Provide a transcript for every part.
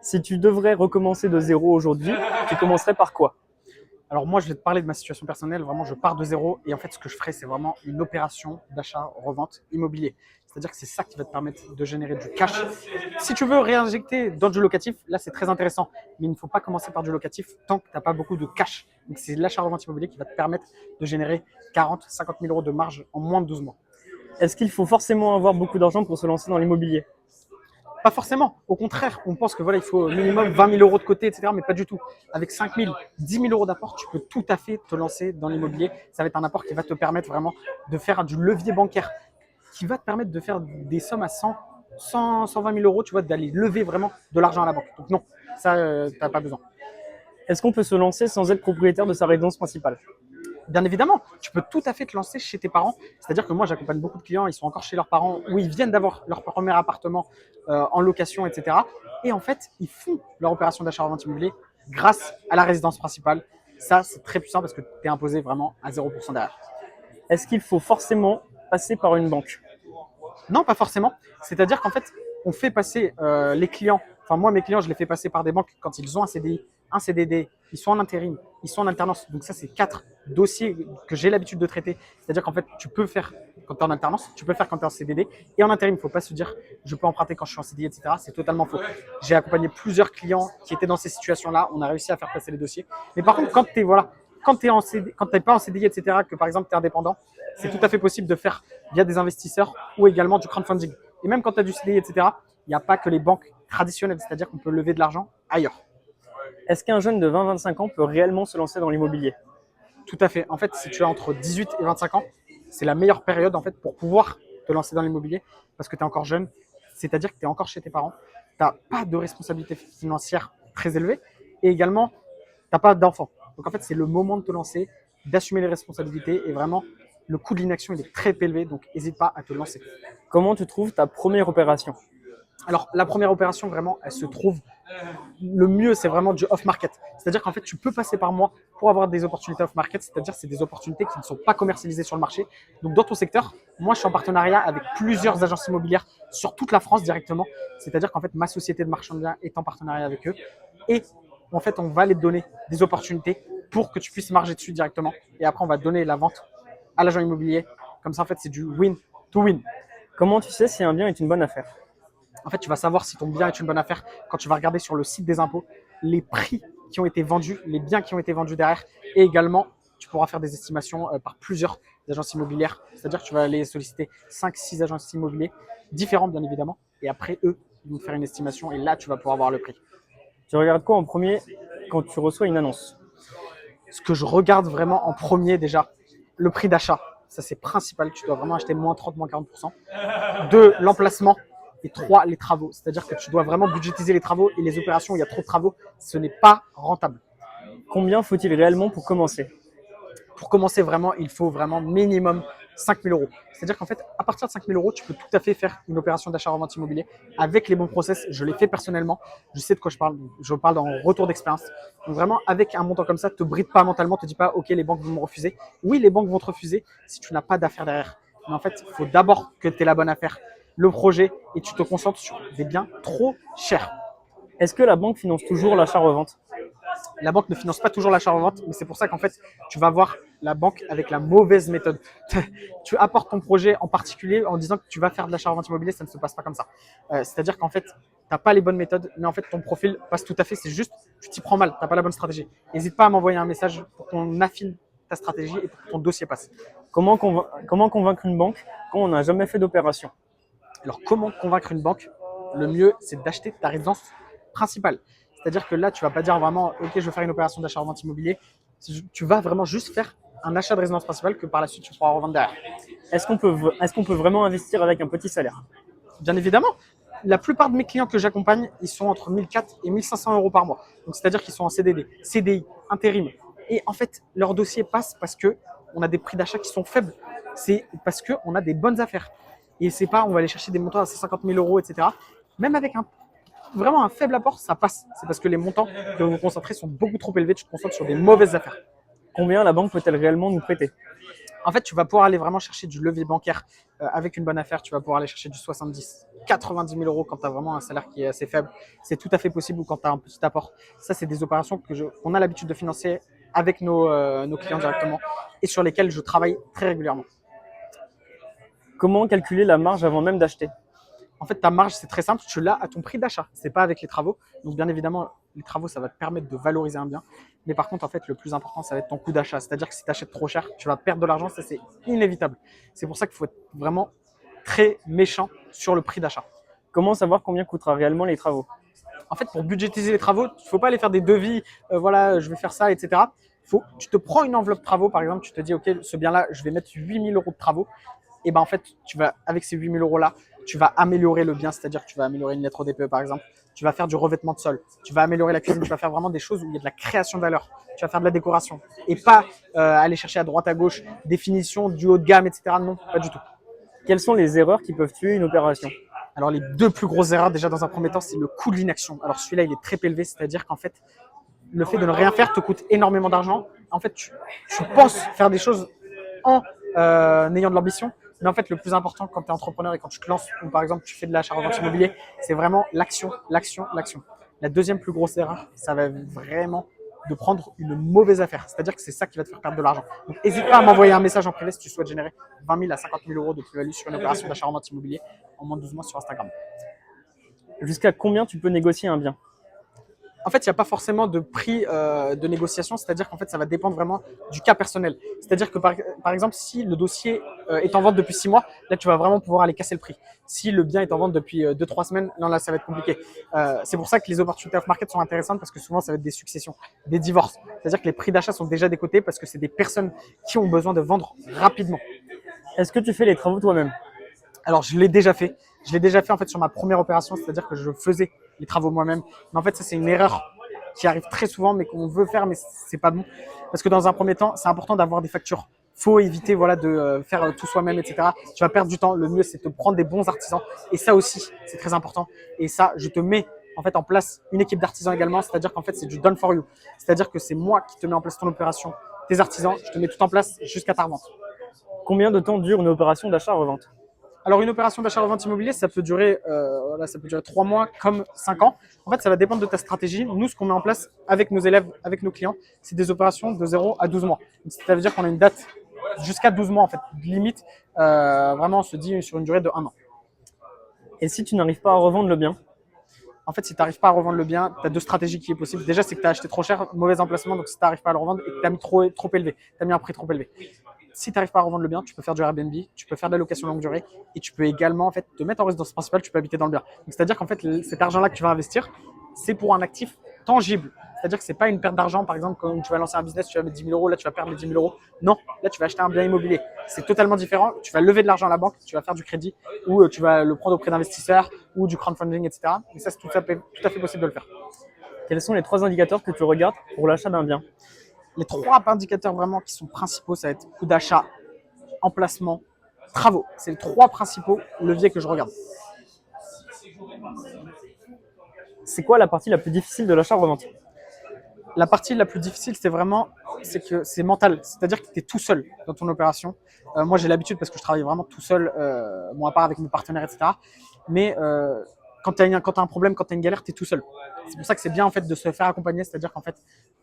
Si tu devrais recommencer de zéro aujourd'hui, tu commencerais par quoi? Alors moi, je vais te parler de ma situation personnelle. Vraiment, je pars de zéro et en fait, ce que je ferai, c'est vraiment une opération d'achat-revente immobilier. C'est-à-dire que c'est ça qui va te permettre de générer du cash. Si tu veux réinjecter dans du locatif, là, c'est très intéressant. Mais il ne faut pas commencer par du locatif tant que tu n'as pas beaucoup de cash. Donc, c'est l'achat-revente immobilier qui va te permettre de générer 40, 50 000 euros de marge en moins de 12 mois. Est-ce qu'il faut forcément avoir beaucoup d'argent pour se lancer dans l'immobilier? Pas forcément. Au contraire, on pense que voilà, il faut au minimum 20 000 euros de côté, etc. Mais pas du tout. Avec 5 000, 10 000 euros d'apport, tu peux tout à fait te lancer dans l'immobilier. Ça va être un apport qui va te permettre vraiment de faire du levier bancaire, qui va te permettre de faire des sommes à 120 000 euros, tu vois, d'aller lever vraiment de l'argent à la banque. Donc non, ça, tu n'as pas besoin. Est-ce qu'on peut se lancer sans être propriétaire de sa résidence principale? Bien évidemment, tu peux tout à fait te lancer chez tes parents. C'est-à-dire que moi, j'accompagne beaucoup de clients, ils sont encore chez leurs parents ou ils viennent d'avoir leur premier appartement en location, etc. Et en fait, ils font leur opération d'achat-revente immobilier grâce à la résidence principale. Ça, c'est très puissant parce que tu es imposé vraiment à 0% derrière. Est-ce qu'il faut forcément passer par une banque? Non, pas forcément. C'est-à-dire qu'en fait, on fait passer les clients, enfin moi, mes clients, je les fais passer par des banques quand ils ont un CDI, un CDD, ils sont en intérim, ils sont en alternance. Donc ça, c'est 4 dossiers que j'ai l'habitude de traiter. C'est-à-dire qu'en fait, tu peux faire quand tu es en alternance, tu peux faire quand tu es en CDD. Et en intérim, il ne faut pas se dire, je peux emprunter quand je suis en CDI, etc. C'est totalement faux. J'ai accompagné plusieurs clients qui étaient dans ces situations-là. On a réussi à faire passer les dossiers. Mais par contre, quand tu es voilà, quand tu n'es pas en CDI, etc., que par exemple tu es indépendant, c'est tout à fait possible de faire via des investisseurs ou également du crowdfunding. Et même quand tu as du CDI, etc., il n'y a pas que les banques traditionnelles, c'est-à-dire qu'on peut lever de l'argent ailleurs. Est-ce qu'un jeune de 20-25 ans peut réellement se lancer dans l'immobilier? Tout à fait. En fait, si tu as entre 18 et 25 ans, c'est la meilleure période en fait pour pouvoir te lancer dans l'immobilier parce que tu es encore jeune, c'est-à-dire que tu es encore chez tes parents, tu n'as pas de responsabilité financière très élevée et également, tu n'as pas d'enfant. Donc en fait, c'est le moment de te lancer, d'assumer les responsabilités et vraiment, le coût de l'inaction il est très élevé, donc n'hésite pas à te lancer. Comment tu trouves ta première opération? Alors, la première opération, vraiment, elle se trouve. Le mieux, c'est vraiment du off-market. C'est-à-dire qu'en fait, tu peux passer par moi pour avoir des opportunités off-market, c'est-à-dire c'est des opportunités qui ne sont pas commercialisées sur le marché. Donc, dans ton secteur, moi, je suis en partenariat avec plusieurs agences immobilières sur toute la France directement. C'est-à-dire qu'en fait, ma société de marchand de biens est en partenariat avec eux. Et en fait, on va les donner des opportunités pour que tu puisses marger dessus directement. Et après, on va donner la vente à l'agent immobilier. Comme ça, en fait, c'est du win to win. Comment tu sais si un bien est une bonne affaire? En fait, tu vas savoir si ton bien est une bonne affaire quand tu vas regarder sur le site des impôts les prix qui ont été vendus, les biens qui ont été vendus derrière. Et également, tu pourras faire des estimations par plusieurs agences immobilières. C'est-à-dire que tu vas aller solliciter 5-6 agences immobilières différentes, bien évidemment. Et après, eux, ils vont te faire une estimation. Et là, tu vas pouvoir voir le prix. Tu regardes quoi en premier quand tu reçois une annonce? Ce que je regarde vraiment en premier, déjà, le prix d'achat. Ça, c'est principal. Tu dois vraiment acheter moins 30, moins 40%. 2, l'emplacement. Et 3, les travaux. C'est-à-dire que tu dois vraiment budgétiser les travaux et les opérations où il y a trop de travaux, ce n'est pas rentable. Combien faut-il réellement pour commencer? Pour commencer vraiment, il faut vraiment minimum 5 000 euros. C'est-à-dire qu'en fait, à partir de 5 000 euros, tu peux tout à fait faire une opération d'achat-revente immobilier avec les bons process. Je l'ai fait personnellement. Je sais de quoi je parle. Je parle en retour d'expérience. Donc vraiment, avec un montant comme ça, te bride pas mentalement, te dis pas, OK, les banques vont me refuser. Oui, les banques vont te refuser si tu n'as pas d'affaires derrière. Mais en fait, il faut d'abord que tu aies la bonne affaire, le projet, et tu te concentres sur des biens trop chers. Est-ce que la banque finance toujours l'achat-revente? La banque ne finance pas toujours l'achat-revente, mais c'est pour ça qu'en fait, tu vas voir la banque avec la mauvaise méthode. Tu apportes ton projet en particulier en disant que tu vas faire de l'achat-revente immobilier, ça ne se passe pas comme ça. C'est-à-dire qu'en fait, tu n'as pas les bonnes méthodes, mais en fait, ton profil passe tout à fait. C'est juste, tu t'y prends mal, tu n'as pas la bonne stratégie. N'hésite pas à m'envoyer un message pour qu'on affine ta stratégie et pour que ton dossier passe. Comment convaincre une banque quand on n'a jamais fait d'opération? Alors, comment convaincre une banque? Le mieux, c'est d'acheter ta résidence principale. C'est-à-dire que là, tu ne vas pas dire vraiment, OK, je veux faire une opération d'achat-revente immobilier. Tu vas vraiment juste faire un achat de résidence principale que par la suite, tu pourras revendre derrière. Est-ce qu'on peut vraiment investir avec un petit salaire? Bien évidemment, la plupart de mes clients que j'accompagne, ils sont entre 1400 et 1500 euros par mois. Donc, c'est-à-dire qu'ils sont en CDD, CDI, intérim. Et en fait, leur dossier passe parce qu'on a des prix d'achat qui sont faibles. C'est parce qu'on a des bonnes affaires. Et c'est pas, on va aller chercher des montants à 150 000 euros, etc. Même avec vraiment un faible apport, ça passe. C'est parce que les montants que vous vous concentrez sont beaucoup trop élevés. Tu te concentres sur des mauvaises affaires. Combien la banque peut-elle réellement nous prêter? En fait, tu vas pouvoir aller vraiment chercher du levier bancaire avec une bonne affaire. Tu vas pouvoir aller chercher du 70, 90 000 euros quand tu as vraiment un salaire qui est assez faible. C'est tout à fait possible ou quand tu as un petit apport. Ça, c'est des opérations qu'on a l'habitude de financer avec nos clients directement et sur lesquelles je travaille très régulièrement. Comment calculer la marge avant même d'acheter? En fait, ta marge, c'est très simple, tu l'as à ton prix d'achat. Ce n'est pas avec les travaux. Donc, bien évidemment, les travaux, ça va te permettre de valoriser un bien. Mais par contre, en fait, le plus important, ça va être ton coût d'achat. C'est-à-dire que si tu achètes trop cher, tu vas perdre de l'argent. Ça, c'est inévitable. C'est pour ça qu'il faut être vraiment très méchant sur le prix d'achat. Comment savoir combien coûtera réellement les travaux? En fait, pour budgétiser les travaux, il ne faut pas aller faire des devis, voilà, je vais faire ça, etc. Tu te prends une enveloppe travaux, par exemple, tu te dis, OK, ce bien-là, je vais mettre 8 000 euros de travaux. Et ben en fait, avec ces 8 000 euros-là, tu vas améliorer le bien, c'est-à-dire que tu vas améliorer une lettre DPE, par exemple. Tu vas faire du revêtement de sol, tu vas améliorer la cuisine, tu vas faire vraiment des choses où il y a de la création de valeur. Tu vas faire de la décoration et pas aller chercher à droite, à gauche, des finitions, du haut de gamme, etc. Non, pas du tout. Quelles sont les erreurs qui peuvent tuer une opération? Alors, les deux plus grosses erreurs, déjà dans un premier temps, c'est le coût de l'inaction. Alors, celui-là, il est très élevé, c'est-à-dire qu'en fait, le fait de ne rien faire te coûte énormément d'argent. En fait, tu penses faire des choses en ayant de l'ambition. Mais en fait, le plus important quand tu es entrepreneur et quand tu te lances, ou par exemple, tu fais de l'achat-revente immobilier, c'est vraiment l'action, l'action, l'action. La deuxième plus grosse erreur, ça va vraiment de prendre une mauvaise affaire. C'est-à-dire que c'est ça qui va te faire perdre de l'argent. Donc, n'hésite pas à m'envoyer un message en privé si tu souhaites générer 20 000 à 50 000 euros de plus-value sur une opération d'achat-revente immobilier en moins de 12 mois sur Instagram. Jusqu'à combien tu peux négocier un bien? En fait, il n'y a pas forcément de prix de négociation, c'est-à-dire qu'en fait, ça va dépendre vraiment du cas personnel. C'est-à-dire que, par exemple, si le dossier est en vente depuis 6 mois, là, tu vas vraiment pouvoir aller casser le prix. Si le bien est en vente depuis 2-3 semaines, là, ça va être compliqué. C'est pour ça que les opportunités off-market sont intéressantes parce que souvent, ça va être des successions, des divorces. C'est-à-dire que les prix d'achat sont déjà décotés parce que c'est des personnes qui ont besoin de vendre rapidement. Est-ce que tu fais les travaux toi-même? Alors, je l'ai déjà fait. Je l'ai déjà fait en fait sur ma première opération, c'est-à-dire que je faisais les travaux moi-même. Mais en fait, ça, c'est une erreur qui arrive très souvent, mais qu'on veut faire, mais c'est pas bon. Parce que dans un premier temps, c'est important d'avoir des factures. Faut éviter voilà, de faire tout soi-même, etc. Tu vas perdre du temps. Le mieux, c'est de prendre des bons artisans. Et ça aussi, c'est très important. Et ça, je te mets en fait en place une équipe d'artisans également. C'est-à-dire qu'en fait, c'est du done for you. C'est-à-dire que c'est moi qui te mets en place ton opération, tes artisans. Je te mets tout en place jusqu'à ta revente. Combien de temps dure une opération d'achat-revente? Alors, une opération d'achat-revente immobilier, ça peut durer 3 mois comme 5 ans. En fait, ça va dépendre de ta stratégie. Nous, ce qu'on met en place avec nos élèves, avec nos clients, c'est des opérations de 0 à 12 mois. Donc, ça veut dire qu'on a une date jusqu'à 12 mois, en fait, limite. Vraiment, on se dit sur une durée de 1 an. Et si tu n'arrives pas à revendre le bien? En fait, si tu n'arrives pas à revendre le bien, tu as 2 stratégies qui est possible. Déjà, c'est que tu as acheté trop cher, mauvais emplacement. Donc, si tu n'arrives pas à le revendre et que tu as mis trop élevé, tu as mis un prix trop élevé. Si tu n'arrives pas à revendre le bien, tu peux faire du Airbnb, tu peux faire de la location longue durée et tu peux également en fait, te mettre en résidence principale, tu peux habiter dans le bien. C'est-à-dire qu'en fait, cet argent-là que tu vas investir, c'est pour un actif tangible. C'est-à-dire que ce n'est pas une perte d'argent. Par exemple, quand tu vas lancer un business, tu vas mettre 10 000 euros, là tu vas perdre les 10 000 euros. Non, là tu vas acheter un bien immobilier. C'est totalement différent. Tu vas lever de l'argent à la banque, tu vas faire du crédit ou tu vas le prendre auprès d'investisseurs ou du crowdfunding, etc. Et ça, c'est tout à fait possible de le faire. Quels sont les 3 indicateurs que tu regardes pour l'achat d'un bien? Les 3 indicateurs vraiment qui sont principaux, ça va être coût d'achat, emplacement, travaux. C'est les 3 principaux leviers que je regarde. C'est quoi la partie la plus difficile de l'achat-revente? La partie la plus difficile, c'est que c'est mental. C'est-à-dire que tu es tout seul dans ton opération. Moi, j'ai l'habitude parce que je travaille vraiment tout seul, bon, à part avec mes partenaires, etc. Mais quand tu as un problème, quand tu as une galère, tu es tout seul. C'est pour ça que c'est bien en fait, de se faire accompagner. C'est-à-dire qu'en fait,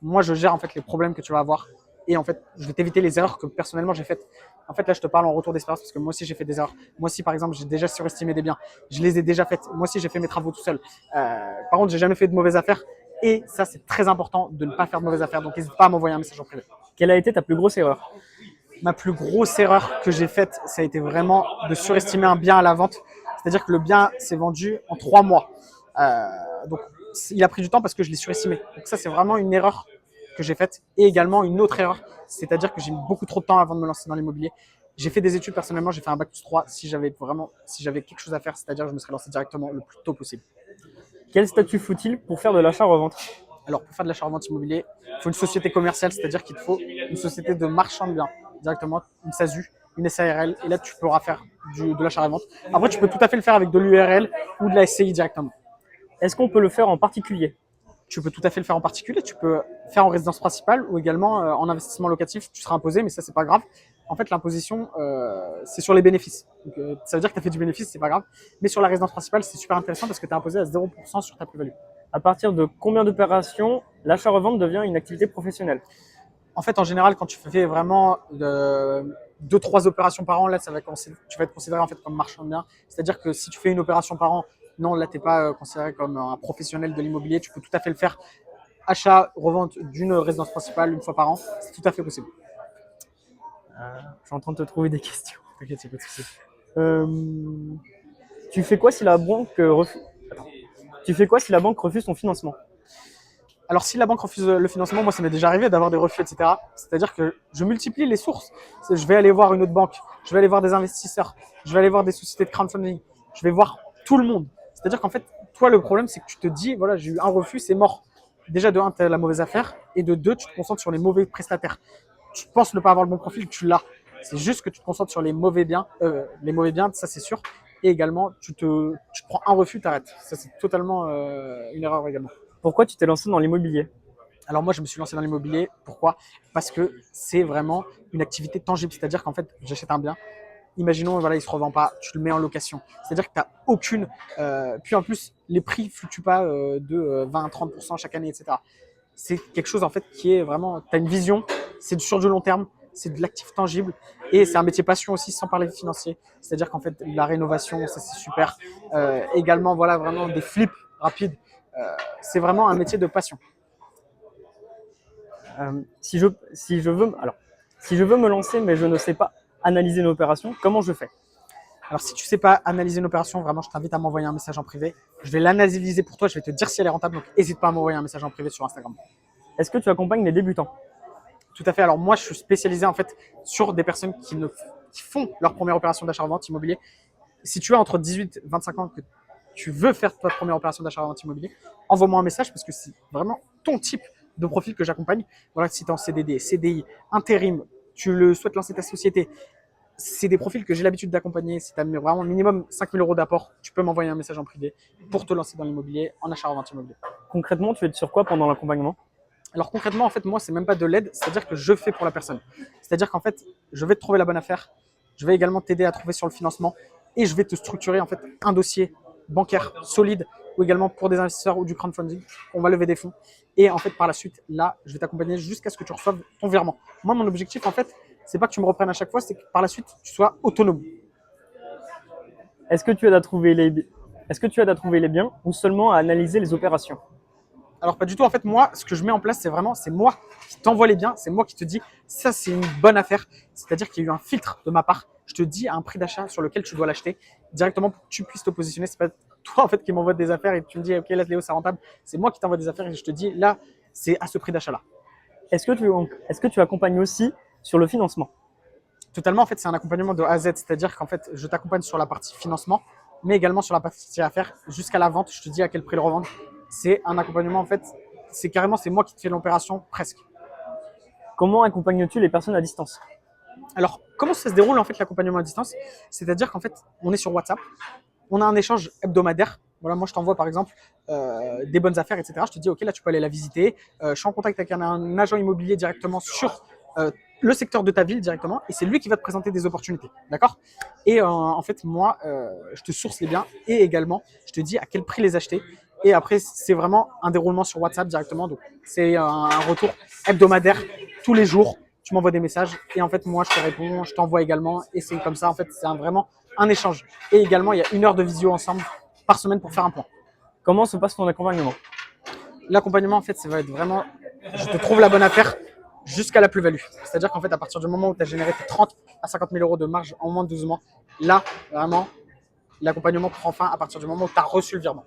moi, je gère en fait, les problèmes que tu vas avoir. Et en fait, je vais t'éviter les erreurs que personnellement j'ai faites. En fait, là, je te parle en retour d'expérience parce que moi aussi, j'ai fait des erreurs. Moi aussi, par exemple, j'ai déjà surestimé des biens. Je les ai déjà faites. Moi aussi, j'ai fait mes travaux tout seul. Par contre, j'ai jamais fait de mauvaises affaires. Et ça, c'est très important de ne pas faire de mauvaises affaires. Donc, n'hésite pas à m'envoyer un message en privé. Quelle a été ta plus grosse erreur? Ma plus grosse erreur que j'ai faite, ça a été vraiment de surestimer un bien à la vente. C'est-à-dire que le bien s'est vendu en 3 mois. Donc, il a pris du temps parce que je l'ai surestimé. Donc, ça, c'est vraiment une erreur que j'ai faite. Et également, une autre erreur, c'est-à-dire que j'ai mis beaucoup trop de temps avant de me lancer dans l'immobilier. J'ai fait des études personnellement, j'ai fait un bac+3. Si j'avais quelque chose à faire, c'est-à-dire que je me serais lancé directement le plus tôt possible. Quel statut faut-il pour faire de l'achat-revente? Alors, pour faire de l'achat-revente immobilier, il faut une société commerciale, c'est-à-dire qu'il te faut une société de marchand de biens, directement, une SASU, une SARL, et là, tu pourras faire de l'achat-revente. Après, tu peux tout à fait le faire avec de l'URL ou de la SCI directement. Est-ce qu'on peut le faire en particulier? Tu peux tout à fait le faire en particulier, tu peux faire en résidence principale ou également en investissement locatif, tu seras imposé, mais ça, c'est pas grave. En fait, l'imposition, c'est sur les bénéfices. Donc, ça veut dire que tu as fait du bénéfice, c'est pas grave. Mais sur la résidence principale, c'est super intéressant parce que tu es imposé à 0% sur ta plus-value. À partir de combien d'opérations l'achat-revente devient une activité professionnelle? En fait, en général, quand tu fais vraiment 2-3 opérations par an, là, tu vas être considéré en fait comme marchand de biens. C'est-à-dire que si tu fais une opération par an, non, là, tu n'es pas considéré comme un professionnel de l'immobilier. Tu peux tout à fait le faire. Achat, revente d'une résidence principale une fois par an, c'est tout à fait possible. Je suis en train de te trouver des questions. T'inquiète, c'est pas de souci. Tu fais quoi si la banque refuse Tu fais quoi si la banque refuse ton financement? Alors, si la banque refuse le financement, moi, ça m'est déjà arrivé d'avoir des refus, etc. C'est-à-dire que je multiplie les sources. Je vais aller voir une autre banque, je vais aller voir des investisseurs, je vais aller voir des sociétés de crowdfunding, je vais voir tout le monde. C'est-à-dire qu'en fait, toi, le problème, c'est que tu te dis, voilà, j'ai eu un refus, c'est mort. Déjà, de un, tu as la mauvaise affaire, et de deux, tu te concentres sur les mauvais prestataires. Tu penses ne pas avoir le bon profil, tu l'as. C'est juste que tu te concentres sur les mauvais biens, ça c'est sûr. Et également, tu prends un refus, t'arrêtes. Ça, c'est totalement une erreur également. Pourquoi tu t'es lancé dans l'immobilier? Alors moi, je me suis lancé dans l'immobilier. Pourquoi? Parce que c'est vraiment une activité tangible. C'est-à-dire qu'en fait, j'achète un bien. Imaginons, voilà, il se revend pas, tu le mets en location. C'est-à-dire que tu n'as aucune. Puis en plus, les prix ne fluctuent pas de 20-30% chaque année, etc. C'est quelque chose en fait qui est vraiment. Tu as une vision, c'est sur du long terme, c'est de l'actif tangible et c'est un métier passion aussi, sans parler financier. C'est-à-dire qu'en fait, la rénovation, ça c'est super. Également, voilà, vraiment des flips rapides. C'est vraiment un métier de passion. Si je veux me lancer, mais je ne sais pas analyser une opération, comment je fais? Alors, si tu ne sais pas analyser une opération, vraiment, je t'invite à m'envoyer un message en privé. Je vais l'analyser pour toi, je vais te dire si elle est rentable. Donc, n'hésite pas à m'envoyer un message en privé sur Instagram. Est-ce que tu accompagnes les débutants? Tout à fait. Alors, moi, je suis spécialisé en fait sur des personnes qui font leur première opération d'achat-revente immobilier. Si tu as entre 18 et 25 ans que tu veux faire ta première opération d'achat-revente immobilier, envoie-moi un message parce que c'est vraiment ton type de profil que j'accompagne. Voilà, si tu es en CDD, CDI, intérim, tu le souhaites lancer ta société, c'est des profils que j'ai l'habitude d'accompagner. Si tu as vraiment minimum 5 000 € d'apport, tu peux m'envoyer un message en privé pour te lancer dans l'immobilier en achat-revente immobilier. Concrètement, tu es sur quoi pendant l'accompagnement? Alors concrètement, en fait, moi, c'est même pas de l'aide, c'est-à-dire que je fais pour la personne. C'est-à-dire qu'en fait, je vais te trouver la bonne affaire, je vais également t'aider à trouver sur le financement et je vais te structurer en fait un dossier bancaire solide ou également pour des investisseurs ou du crowdfunding. On va lever des fonds et en fait, par la suite, là, je vais t'accompagner jusqu'à ce que tu reçoives ton virement. Moi, mon objectif, en fait, c'est pas que tu me reprennes à chaque fois, c'est que par la suite, tu sois autonome. Est-ce que tu aides à trouver les biens ou seulement à analyser les opérations? Alors pas du tout, en fait moi ce que je mets en place c'est moi qui t'envoie les biens, c'est moi qui te dis ça c'est une bonne affaire, c'est-à-dire qu'il y a eu un filtre de ma part, je te dis un prix d'achat sur lequel tu dois l'acheter directement pour que tu puisses te positionner, c'est pas toi en fait qui m'envoie des affaires et tu me dis ok là Léo c'est rentable, c'est moi qui t'envoie des affaires et je te dis là c'est à ce prix d'achat là. Est-ce que tu accompagnes aussi sur le financement? Totalement en fait c'est un accompagnement de A à Z, c'est-à-dire qu'en fait je t'accompagne sur la partie financement mais également sur la partie affaires jusqu'à la vente, je te dis à quel prix le revendre. C'est un accompagnement en fait, c'est moi qui te fais l'opération presque. Comment accompagnes-tu les personnes à distance? Alors, comment ça se déroule en fait l'accompagnement à distance? C'est-à-dire qu'en fait, on est sur WhatsApp, on a un échange hebdomadaire. Voilà, moi je t'envoie par exemple des bonnes affaires, etc. Je te dis ok là tu peux aller la visiter. Je suis en contact avec un agent immobilier directement sur le secteur de ta ville directement et c'est lui qui va te présenter des opportunités, d'accord? Et en fait moi je te source les biens et également je te dis à quel prix les acheter. Et après, c'est vraiment un déroulement sur WhatsApp directement. Donc, c'est un retour hebdomadaire tous les jours. Tu m'envoies des messages et en fait, moi, je te réponds, je t'envoie également. Et c'est comme ça, en fait, c'est vraiment un échange. Et également, il y a 1 heure de visio ensemble par semaine pour faire un point. Comment se passe ton accompagnement? L'accompagnement, en fait, ça va être vraiment, je te trouve la bonne affaire jusqu'à la plus-value. C'est-à-dire qu'en fait, à partir du moment où tu as généré tes 30 à 50 000 € de marge en moins de 12 mois, là, vraiment, l'accompagnement prend fin à partir du moment où tu as reçu le virement.